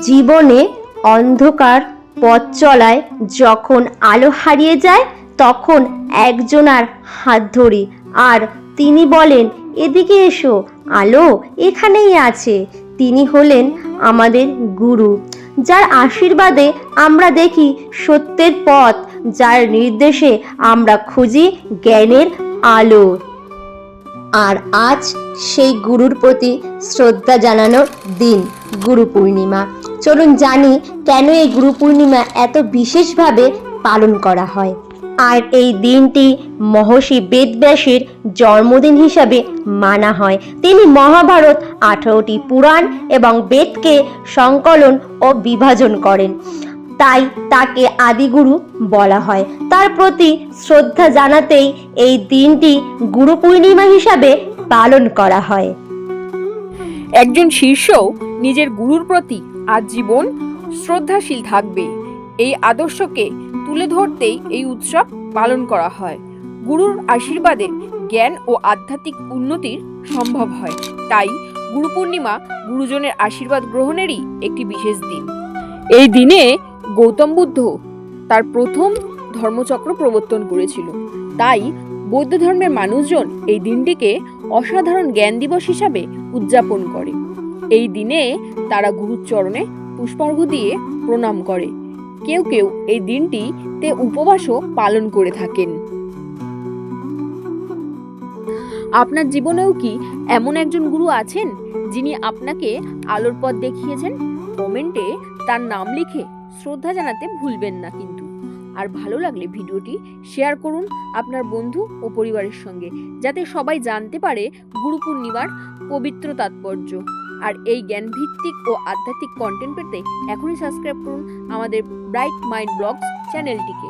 জীবনে অন্ধকার পথ চলায় যখন আলো হারিয়ে যায় তখন একজনার হাত ধরি আর তিনি বলেন, এদিকে এসো, আলো এখানেই আছে। তিনি হলেন আমাদের গুরু, যার আশীর্বাদে আমরা দেখি সত্যের পথ, যার নির্দেশে আমরা খুঁজি জ্ঞানের আলো। আর আজ সেই গুরুর প্রতি শ্রদ্ধা জানানোর দিন, গুরু পূর্ণিমা। চলুন জানি কেন এই গুরু পূর্ণিমা এত বিশেষভাবে পালন করা হয়। আর এই দিনটি মহর্ষি বেদব্যাসের জন্মদিন হিসাবে মানা হয়। তিনি মহাভারত, 18টি পুরাণ এবং বেদকে সংকলন ও বিভাজন করেন, তাই তাকে আদিগুরু বলা হয়। তার প্রতি শ্রদ্ধা জানাতেই এই দিনটি গুরু পূর্ণিমা হিসাবে পালন করা হয়। একজন শিষ্য নিজের গুরুর প্রতি আজীবন শ্রদ্ধাশীল থাকবে, এই আদর্শকে তুলে ধরতেই এই উৎসব পালন করা হয়। গুরুর আশীর্বাদে জ্ঞান ও আধ্যাত্মিক উন্নতির সম্ভব হয়। তাই গুরু পূর্ণিমা গুরুজনের আশীর্বাদ গ্রহণেরই একটি বিশেষ দিন। এই দিনে গৌতম বুদ্ধ তার প্রথম ধর্মচক্র প্রবর্তন করেছিল। তাই বৌদ্ধ ধর্মের মানুষজন এই দিনটিকে অসাধারণ জ্ঞান দিবস হিসাবে উদযাপন করে। এই দিনে তারা গুরুর চরণে পুষ্পার্ঘ্য দিয়ে প্রণাম করে। কেউ কেউ এই দিনটিতে উপবাসও পালন করে থাকেন। আপনার জীবনেও কি এমন একজন গুরু আছেন যিনি আপনাকে আলোর পথ দেখিয়েছেন? কমেন্টে তার নাম লিখে শ্রদ্ধা জানাতে ভুলবেন না কিন্তু। আর ভালো লাগলে ভিডিওটি শেয়ার করুন আপনার বন্ধু ও পরিবারের সঙ্গে, যাতে সবাই জানতে পারে গুরু পূর্ণিমার পবিত্র তাৎপর্য। আর এই জ্ঞানভিত্তিক ও আধ্যাত্মিক কন্টেন্ট পেতে এখনই সাবস্ক্রাইব করুন আমাদের ব্রাইট মাইন্ড ব্লগস চ্যানেলটিকে।